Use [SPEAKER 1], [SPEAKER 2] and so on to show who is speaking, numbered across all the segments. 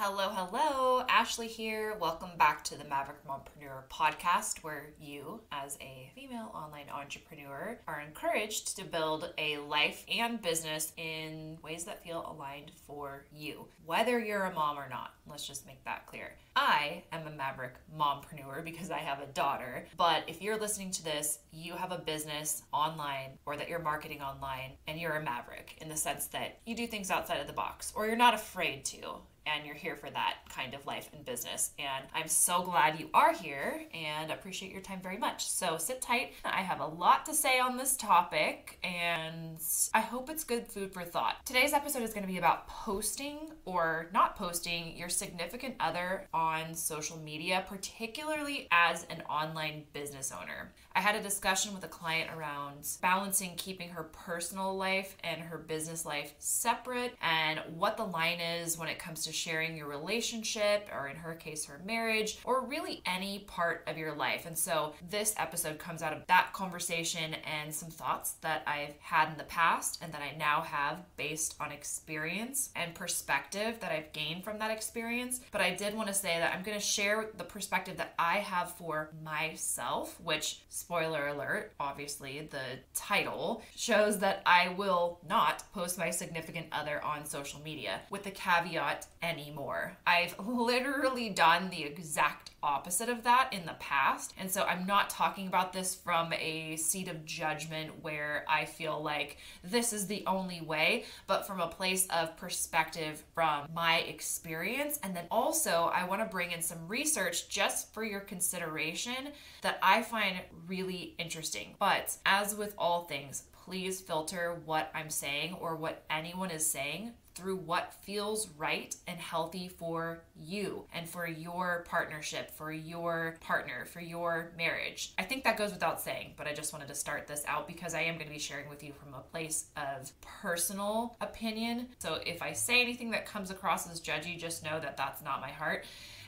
[SPEAKER 1] Hello, hello. Ashley here. Welcome back to the Maverick Mompreneur podcast, where you, as a female online entrepreneur, are encouraged to build a life and business in ways that feel aligned for you, whether you're a mom or not. Let's just make that clear. I am a Maverick mompreneur because I have a daughter, but if you're listening to this, you have a business online or that you're marketing online, and you're a Maverick in the sense that you do things outside of the box, or you're not afraid to. And you're here for that kind of life and business. And I'm so glad you are here and appreciate your time very much. So sit tight. I have a lot to say on this topic and I hope it's good food for thought. Today's episode is going to be about posting or not posting your significant other on social media, particularly as an online business owner. I had a discussion with a client around balancing keeping her personal life and her business life separate and what the line is when it comes to sharing your relationship, or in her case, her marriage, or really any part of your life. And so this episode comes out of that conversation and some thoughts that I've had in the past and that I now have based on experience and perspective that I've gained from that experience. But I did want to say that I'm going to share the perspective that I have for myself, which, spoiler alert, obviously the title shows that I will not post my significant other on social media, with the caveat anymore. I've literally done the exact opposite of that in the past. And so I'm not talking about this from a seat of judgment where I feel like this is the only way, but from a place of perspective from my experience. And then also I want to bring in some research just for your consideration that I find really interesting. But as with all things, please filter what I'm saying or what anyone is saying through what feels right and healthy for you and for your partnership, for your partner, for your marriage. I think that goes without saying, but I just wanted to start this out because I am going to be sharing with you from a place of personal opinion. So if I say anything that comes across as judgy, just know that that's not my heart.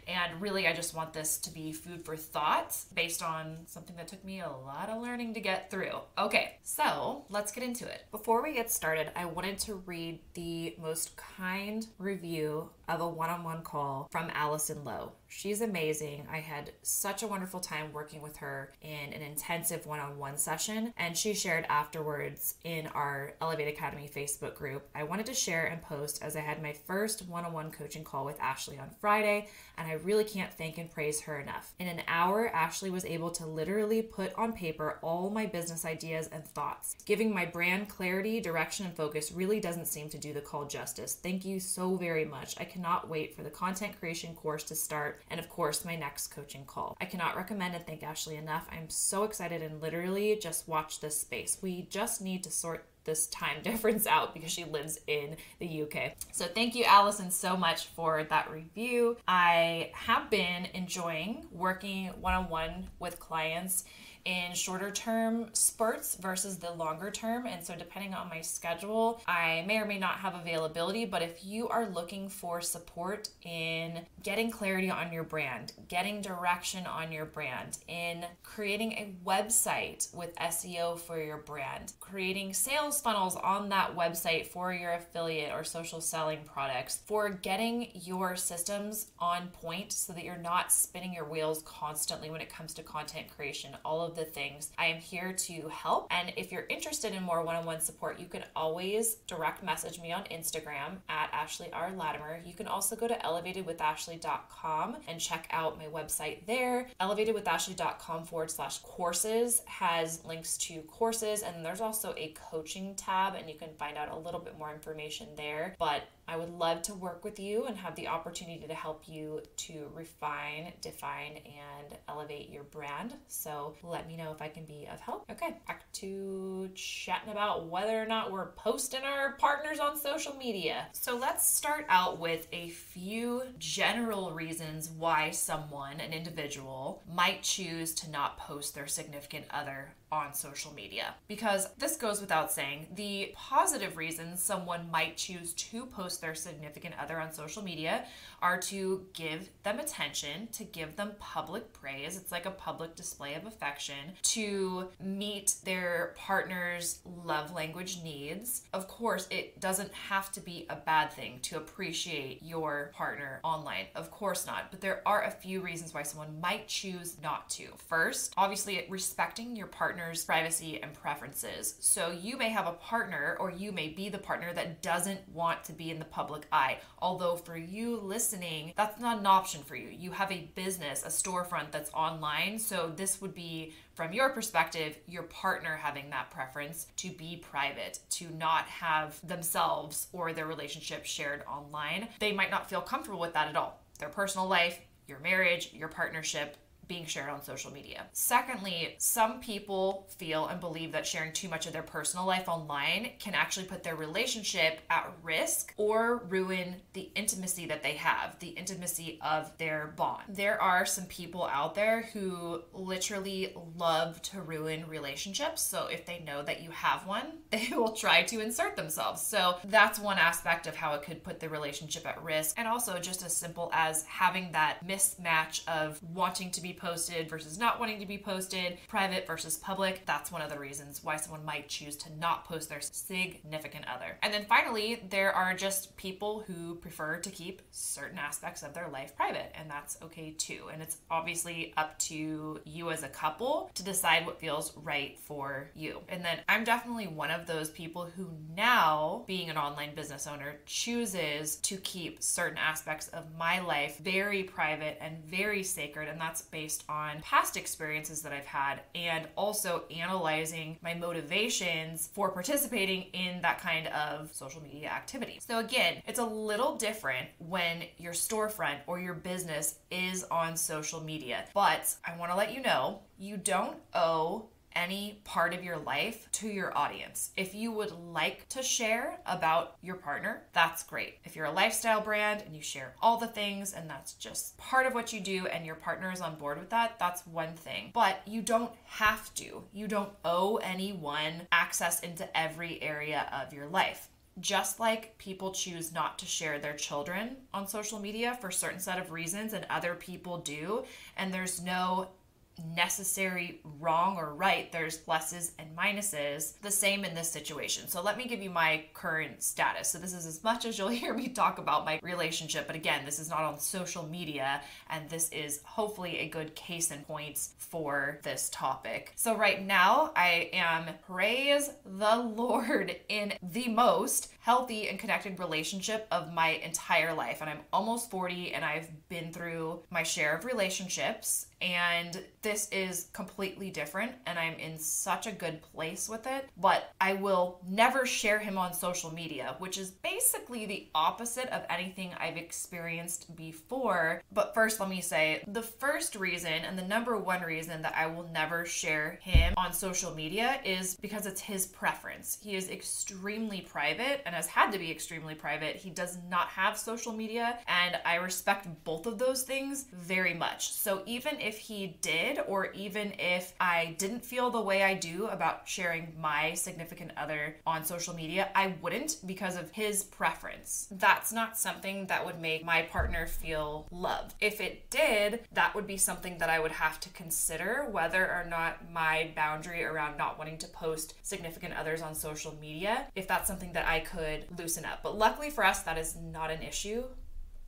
[SPEAKER 1] And really, I just want this to be food for thought based on something that took me a lot of learning to get through. Okay, so let's get into it. Before we get started, I wanted to read the most kind review of a one-on-one call from Allison Lowe. She's amazing. I had such a wonderful time working with her in an intensive one-on-one session, and she shared afterwards in our Elevate Academy Facebook group. I wanted to share and post as I had my first one-on-one coaching call with Ashley on Friday, and I really can't thank and praise her enough. In an hour, Ashley was able to literally put on paper all my business ideas and thoughts. Giving my brand clarity, direction, and focus really doesn't seem to do the call justice. Thank you so very much. I cannot wait for the content creation course to start, and of course my next coaching call. I cannot recommend and thank Ashley enough. I'm so excited and literally just watch this space. We just need to sort this time difference out because she lives in the UK. So thank you, Allison, so much for that review. I have been enjoying working one-on-one with clients in shorter term spurts versus the longer term. And so depending on my schedule, I may or may not have availability, but if you are looking for support in getting clarity on your brand, getting direction on your brand, in creating a website with SEO for your brand, creating sales funnels on that website for your affiliate or social selling products, for getting your systems on point so that you're not spinning your wheels constantly when it comes to content creation, all of the things, I am here to help. And if you're interested in more one-on-one support, you can always direct message me on Instagram at Ashley R. Latimer. You can also go to elevatedwithashley.com and check out my website there. Elevatedwithashley.com/courses has links to courses, and there's also a coaching tab, and you can find out a little bit more information there. But I would love to work with you and have the opportunity to help you to refine, define, and elevate your brand. So let me know if I can be of help. Okay, back to chatting about whether or not we're posting our partners on social media. So let's start out with a few general reasons why someone, an individual, might choose to not post their significant other on social media. Because this goes without saying, the positive reasons someone might choose to post post their significant other on social media are to give them attention, to give them public praise. It's like a public display of affection, to meet their partner's love language needs. Of course, it doesn't have to be a bad thing to appreciate your partner online. Of course not. But there are a few reasons why someone might choose not to. First, obviously, respecting your partner's privacy and preferences. So you may have a partner, or you may be the partner that doesn't want to be in the public eye. Although for you listening, that's not an option for you. You have a business, a storefront that's online. So this would be, from your perspective, your partner having that preference to be private, to not have themselves or their relationship shared online. They might not feel comfortable with that at all. Their personal life, your marriage, your partnership, being shared on social media. Secondly, some people feel and believe that sharing too much of their personal life online can actually put their relationship at risk or ruin the intimacy that they have, the intimacy of their bond. There are some people out there who literally love to ruin relationships. So if they know that you have one, they will try to insert themselves. So that's one aspect of how it could put the relationship at risk. And also just as simple as having that mismatch of wanting to be posted versus not wanting to be posted, private versus public. That's one of the reasons why someone might choose to not post their significant other. And then finally, there are just people who prefer to keep certain aspects of their life private, and that's okay too. And it's obviously up to you as a couple to decide what feels right for you. And then I'm definitely one of those people who now, being an online business owner, chooses to keep certain aspects of my life very private and very sacred, and that's based on past experiences that I've had, and also analyzing my motivations for participating in that kind of social media activity. So again, it's a little different when your storefront or your business is on social media, but I want to let you know, you don't owe any part of your life to your audience. If you would like to share about your partner, that's great. If you're a lifestyle brand and you share all the things and that's just part of what you do and your partner is on board with that, that's one thing. But you don't have to. You don't owe anyone access into every area of your life. Just like people choose not to share their children on social media for a certain set of reasons and other people do, and there's no necessary wrong or right, there's pluses and minuses. The same in this situation. So let me give you my current status. So this is as much as you'll hear me talk about my relationship, but again, this is not on social media, and this is hopefully a good case in point for this topic. So right now I am, praise the Lord, in the most healthy and connected relationship of my entire life, and I'm almost 40 and I've been through my share of relationships, and this is completely different and I'm in such a good place with it. But I will never share him on social media, which is basically the opposite of anything I've experienced before. But first, let me say the first reason and the number one reason that I will never share him on social media is because it's his preference. He is extremely private and has had to be extremely private. He does not have social media, and I respect both of those things very much. So even if he did, or even if I didn't feel the way I do about sharing my significant other on social media, I wouldn't, because of his preference. That's not something that would make my partner feel loved. If it did, that would be something that I would have to consider, whether or not my boundary around not wanting to post significant others on social media, if that's something that I could loosen up. But luckily for us, that is not an issue.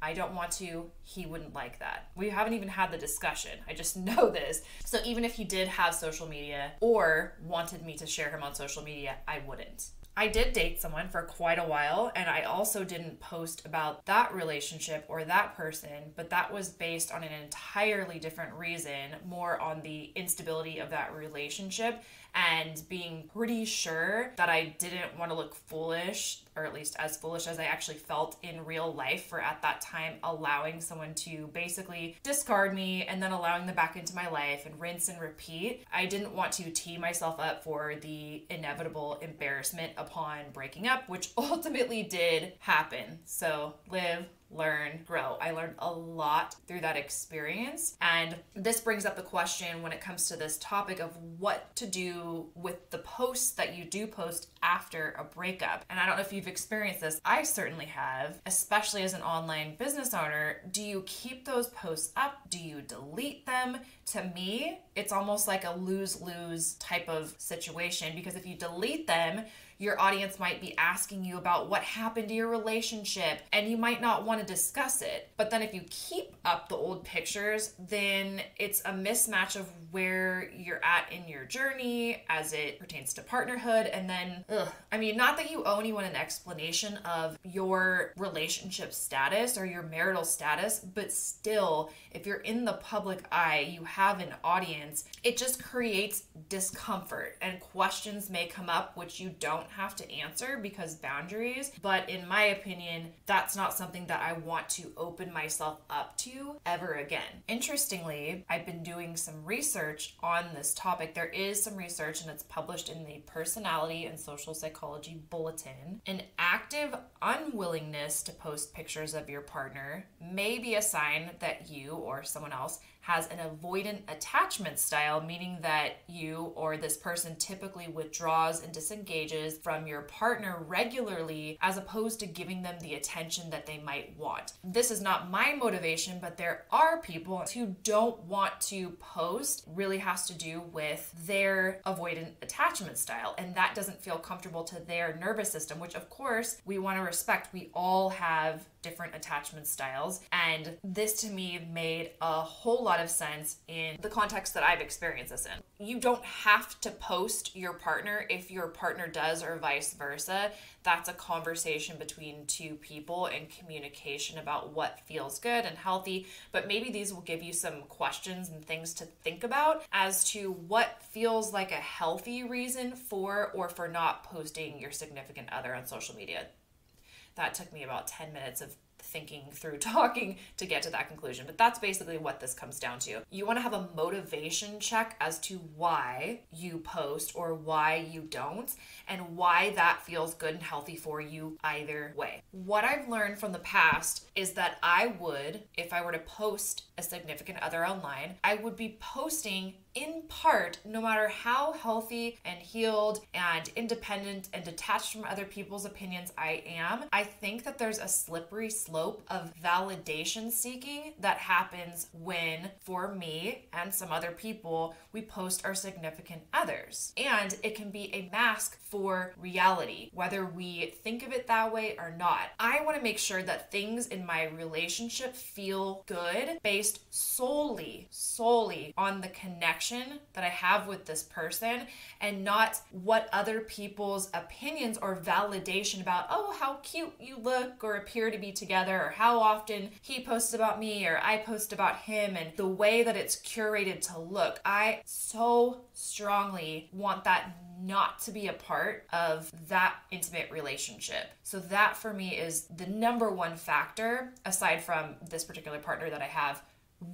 [SPEAKER 1] I don't want to, he wouldn't like that. We haven't even had the discussion. I just know this. So even if he did have social media or wanted me to share him on social media, I wouldn't. I did date someone for quite a while, and I also didn't post about that relationship or that person, but that was based on an entirely different reason, more on the instability of that relationship and being pretty sure that I didn't want to look foolish, or at least as foolish as I actually felt in real life, for at that time allowing someone to basically discard me and then allowing them back into my life and rinse and repeat. I didn't want to tee myself up for the inevitable embarrassment upon breaking up, which ultimately did happen. So live, learn, grow. I learned a lot through that experience. And this brings up the question when it comes to this topic of what to do with the posts that you do post after a breakup. And I don't know if you've experienced this. I certainly have, especially as an online business owner. Do you keep those posts up? Do you delete them? To me, it's almost like a lose-lose type of situation, because if you delete them, your audience might be asking you about what happened to your relationship and you might not want to discuss it. But then if you keep up the old pictures, then it's a mismatch of where you're at in your journey as it pertains to partnerhood. And then, not that you owe anyone an explanation of your relationship status or your marital status, but still, if you're in the public eye, you have an audience, it just creates discomfort and questions may come up which you don't have to answer because boundaries. But in my opinion, that's not something that I want to open myself up to ever again. Interestingly, I've been doing some research on this topic. There is some research and it's published in the Personality and Social Psychology Bulletin. An active unwillingness to post pictures of your partner may be a sign that you or someone else has an avoidant attachment style, meaning that you or this person typically withdraws and disengages from your partner regularly as opposed to giving them the attention that they might want. This is not my motivation, but there are people who don't want to post. Really has to do with their avoidant attachment style, and that doesn't feel comfortable to their nervous system, which of course we want to respect. We all have different attachment styles, and this to me made a whole lot of sense in the context that I've experienced this in. You don't have to post your partner if your partner does, or vice versa. That's a conversation between two people and communication about what feels good and healthy, but maybe these will give you some questions and things to think about as to what feels like a healthy reason for or for not posting your significant other on social media. That took me about 10 minutes of thinking through talking to get to that conclusion, but that's basically what this comes down to. You want to have a motivation check as to why you post or why you don't, and why that feels good and healthy for you either way. What I've learned from the past is that I would, if I were to post a significant other online, I would be posting in part, no matter how healthy and healed and independent and detached from other people's opinions I am, I think that there's a slippery slope of validation seeking that happens when, for me and some other people, we post our significant others. And it can be a mask for reality, whether we think of it that way or not. I want to make sure that things in my relationship feel good based solely on the connection that I have with this person, and not what other people's opinions or validation about, oh, how cute you look or appear to be together, or how often he posts about me or I post about him, and the way that it's curated to look. I so strongly want that not to be a part of that intimate relationship. So that for me is the number one factor, aside from this particular partner that I have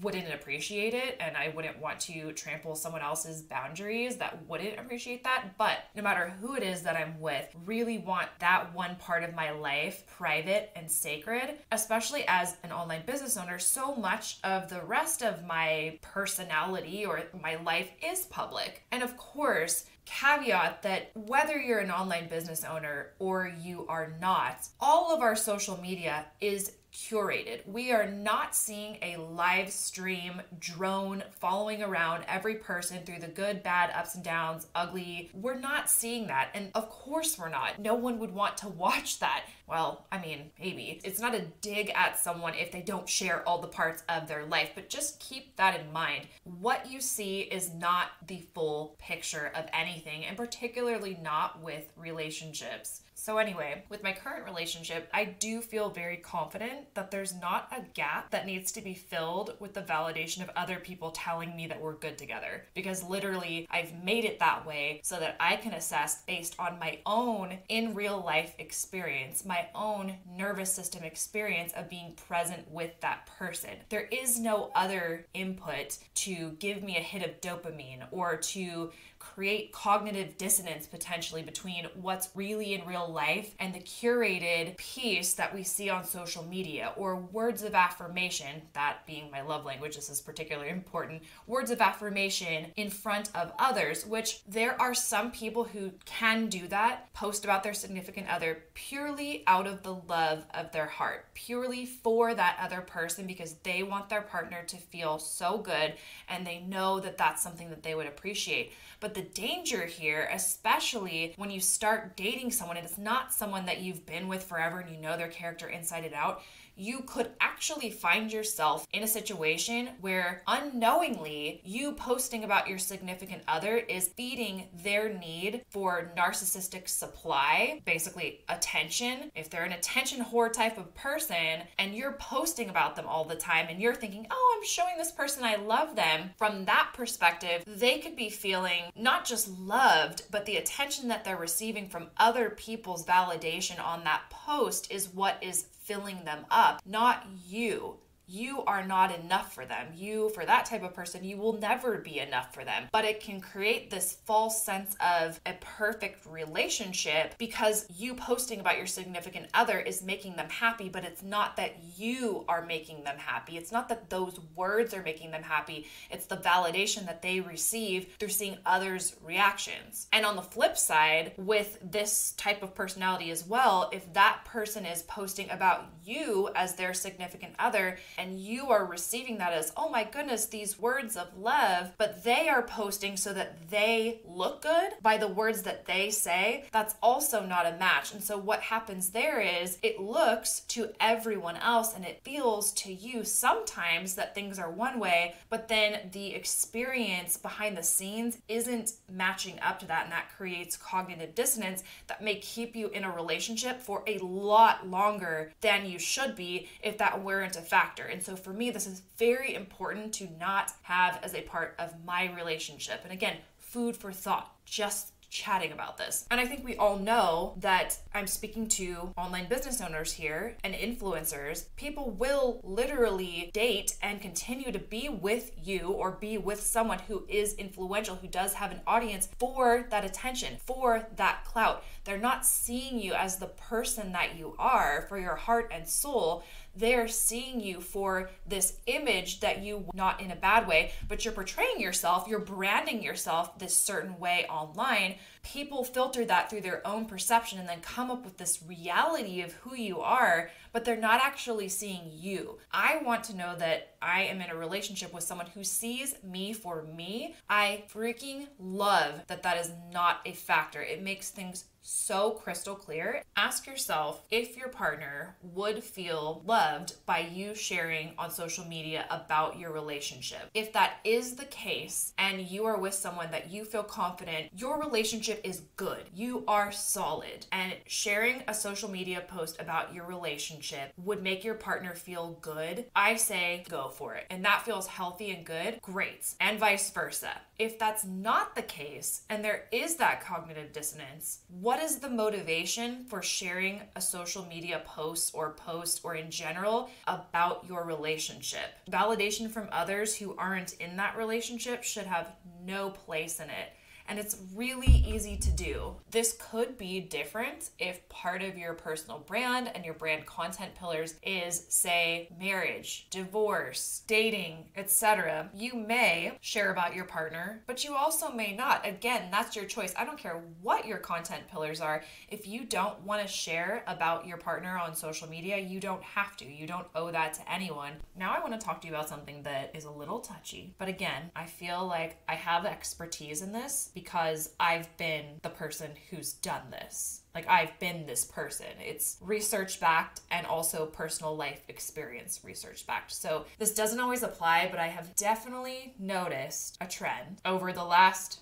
[SPEAKER 1] wouldn't appreciate it, and I wouldn't want to trample someone else's boundaries that wouldn't appreciate that. But no matter who it is that I'm with, really want that one part of my life private and sacred, especially as an online business owner. So much of the rest of my personality or my life is public. And of course, caveat that whether you're an online business owner or you are not, all of our social media is curated. We are not seeing a live stream drone following around every person through the good, bad, ups and downs, ugly. We're not seeing that. And of course we're not. No one would want to watch that. Well, I mean, maybe. It's not a dig at someone if they don't share all the parts of their life, but just keep that in mind. What you see is not the full picture of anything, and particularly not with relationships. So anyway, with my current relationship, I do feel very confident that there's not a gap that needs to be filled with the validation of other people telling me that we're good together. Because literally, I've made it that way so that I can assess based on my own in real life experience, my own nervous system experience of being present with that person. There is no other input to give me a hit of dopamine or to create cognitive dissonance potentially between what's really in real real life and the curated piece that we see on social media, or words of affirmation, that being my love language, this is particularly important, words of affirmation in front of others, which there are some people who can do that, post about their significant other purely out of the love of their heart, purely for that other person, because they want their partner to feel so good and they know that that's something that they would appreciate. But the danger here, especially when you start dating someone and it's not someone that you've been with forever and you know their character inside and out, you could actually find yourself in a situation where unknowingly you posting about your significant other is feeding their need for narcissistic supply, basically attention. If they're an attention whore type of person and you're posting about them all the time and you're thinking, oh, I'm showing this person I love them, from that perspective, they could be feeling not just loved, but the attention that they're receiving from other people's validation on that post is what is filling them up, not you. You are not enough for them. For that type of person, you will never be enough for them. But it can create this false sense of a perfect relationship because you posting about your significant other is making them happy, but it's not that you are making them happy. It's not that those words are making them happy. It's the validation that they receive through seeing others' reactions. And on the flip side, with this type of personality as well, if that person is posting about you as their significant other, and you are receiving that as, oh my goodness, these words of love, but they are posting so that they look good by the words that they say, that's also not a match. And so what happens there is it looks to everyone else and it feels to you sometimes that things are one way, but then the experience behind the scenes isn't matching up to that. And that creates cognitive dissonance that may keep you in a relationship for a lot longer than you should be if that weren't a factor. And so for me, this is very important to not have as a part of my relationship. And again, food for thought, just chatting about this. And I think we all know that I'm speaking to online business owners here and influencers. People will literally date and continue to be with you or be with someone who is influential, who does have an audience for that attention, for that clout. They're not seeing you as the person that you are for your heart and soul. They're seeing you for this image that you, not in a bad way, but you're portraying yourself, you're branding yourself this certain way online. People filter that through their own perception and then come up with this reality of who you are, but they're not actually seeing you. I want to know that I am in a relationship with someone who sees me for me. I freaking love that that is not a factor. It makes things so crystal clear. Ask yourself if your partner would feel loved by you sharing on social media about your relationship. If that is the case and you are with someone that you feel confident, your relationship is good, you are solid, and sharing a social media post about your relationship would make your partner feel good, I say go for it. And that feels healthy and good, great. And vice versa. If that's not the case and there is that cognitive dissonance, what is the motivation for sharing a social media post or in general about your relationship? Validation from others who aren't in that relationship should have no place in it. And it's really easy to do. This could be different if part of your personal brand and your brand content pillars is, say, marriage, divorce, dating, etc. You may share about your partner, but you also may not. Again, that's your choice. I don't care what your content pillars are. If you don't want to share about your partner on social media, you don't have to. You don't owe that to anyone. Now I want to talk to you about something that is a little touchy, but again, I feel like I have expertise in this because I've been the person who's done this. Like, I've been this person. It's research backed and also personal life experience research backed. So this doesn't always apply, but I have definitely noticed a trend over the last,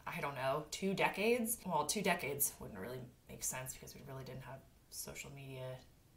[SPEAKER 1] 2 decades. Well, 2 decades wouldn't really make sense because we really didn't have social media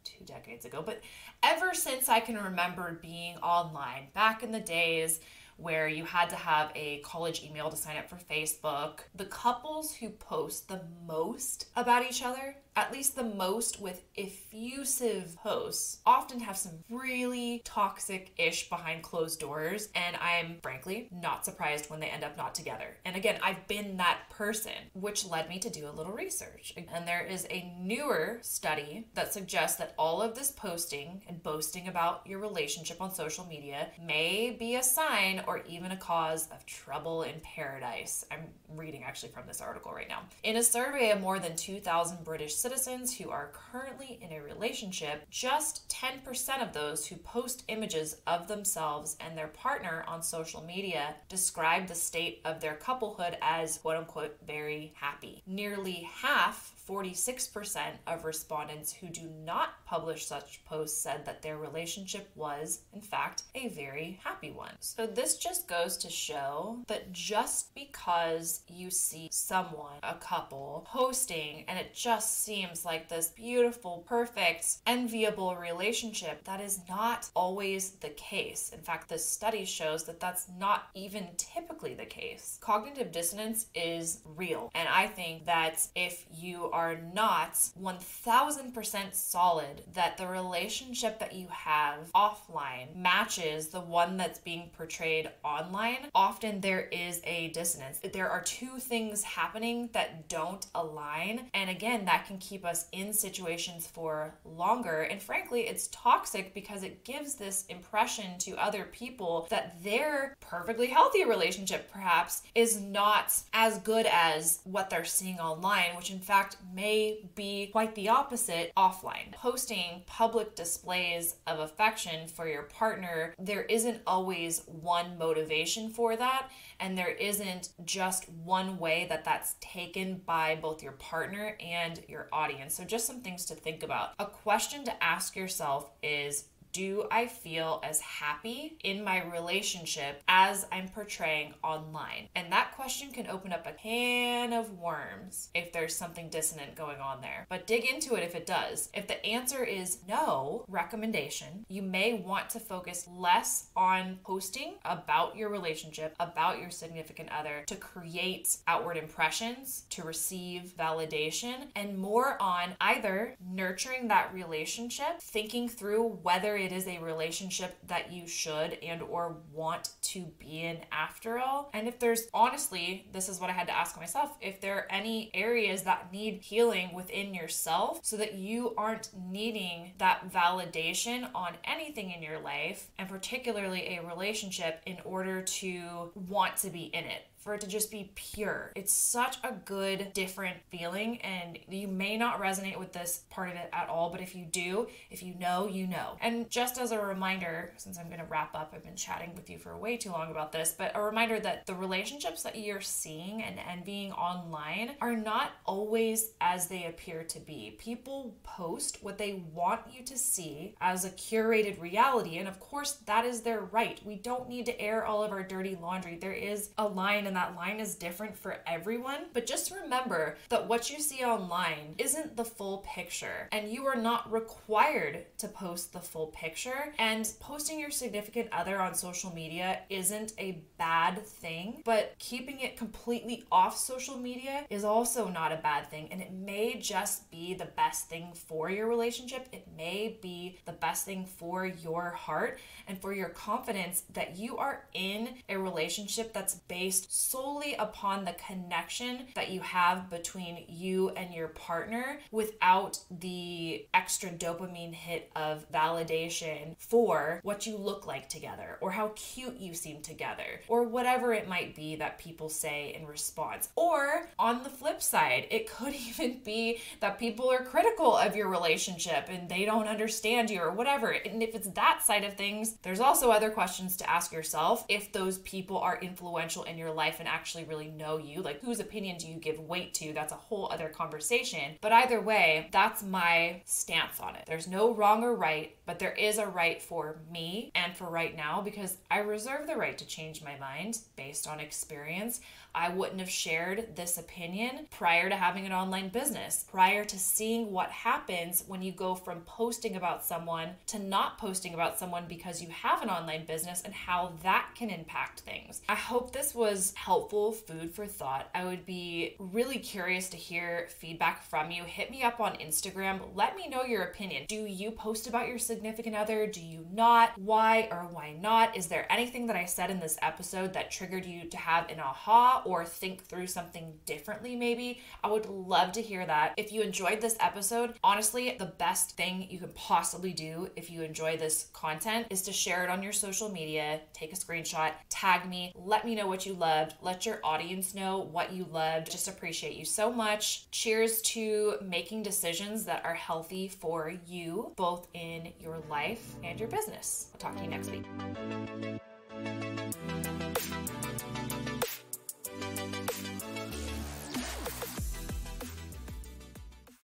[SPEAKER 1] 2 decades ago. But ever since I can remember being online, back in the days where you had to have a college email to sign up for Facebook, the couples who post the most about each other at least the most with effusive posts, often have some really toxic-ish behind closed doors, and I'm frankly not surprised when they end up not together. And again, I've been that person, which led me to do a little research. And there is a newer study that suggests that all of this posting and boasting about your relationship on social media may be a sign or even a cause of trouble in paradise. I'm reading actually from this article right now. In a survey of more than 2,000 British citizens who are currently in a relationship, just 10% of those who post images of themselves and their partner on social media describe the state of their couplehood as quote unquote very happy. Nearly half, 46% of respondents who do not publish such posts said that their relationship was, in fact, a very happy one. So this just goes to show that just because you see someone, a couple, posting and it just seems like this beautiful, perfect, enviable relationship, that is not always the case. In fact, this study shows that that's not even typically the case. Cognitive dissonance is real, and I think that if you are not 1000% solid that the relationship that you have offline matches the one that's being portrayed online, often there is a dissonance. There are two things happening that don't align, and again, that can keep us in situations for longer, and frankly, it's toxic because it gives this impression to other people that their perfectly healthy relationship perhaps is not as good as what they're seeing online, which in fact may be quite the opposite offline. Posting public displays of affection for your partner, there isn't always one motivation for that, and there isn't just one way that that's taken by both your partner and your audience. So just some things to think about. A question to ask yourself is, do I feel as happy in my relationship as I'm portraying online? And that question can open up a can of worms if there's something dissonant going on there. But dig into it if it does. If the answer is no, recommendation, you may want to focus less on posting about your relationship, about your significant other, to create outward impressions, to receive validation, and more on either nurturing that relationship, thinking through whether it is a relationship that you should and or want to be in after all. And if there's, honestly, this is what I had to ask myself, if there are any areas that need healing within yourself so that you aren't needing that validation on anything in your life, and particularly a relationship, in order to want to be in it, for it to just be pure. It's such a good, different feeling, and you may not resonate with this part of it at all, but if you do, if you know, you know. And just as a reminder, since I'm gonna wrap up, I've been chatting with you for way too long about this, but a reminder that the relationships that you're seeing and envying online are not always as they appear to be. People post what they want you to see as a curated reality, and of course, that is their right. We don't need to air all of our dirty laundry. There is a line, and that line is different for everyone. But just remember that what you see online isn't the full picture, and you are not required to post the full picture. And posting your significant other on social media isn't a bad thing, but keeping it completely off social media is also not a bad thing, and it may just be the best thing for your relationship. It may be the best thing for your heart and for your confidence that you are in a relationship that's based solely upon the connection that you have between you and your partner, without the extra dopamine hit of validation for what you look like together, or how cute you seem together, or whatever it might be that people say in response. Or on the flip side, it could even be that people are critical of your relationship and they don't understand you or whatever. And if it's that side of things, there's also other questions to ask yourself. If those people are influential in your life and actually really know you, like whose opinion do you give weight to? That's a whole other conversation. But either way, that's my stance on it. There's no wrong or right, but there is a right for me and for right now, because I reserve the right to change my mind based on experience. I wouldn't have shared this opinion prior to having an online business, prior to seeing what happens when you go from posting about someone to not posting about someone because you have an online business, and how that can impact things. I hope this was helpful food for thought. I would be really curious to hear feedback from you. Hit me up on Instagram. Let me know your opinion. Do you post about your significant other? Do you not? Why or why not? Is there anything that I said in this episode that triggered you to have an aha or think through something differently maybe? I would love to hear that. If you enjoyed this episode, honestly, the best thing you can possibly do if you enjoy this content is to share it on your social media, take a screenshot, tag me, let me know what you loved, let your audience know what you loved. Just appreciate you so much. Cheers to making decisions that are healthy for you, both in your life and your business. I'll talk to you next week.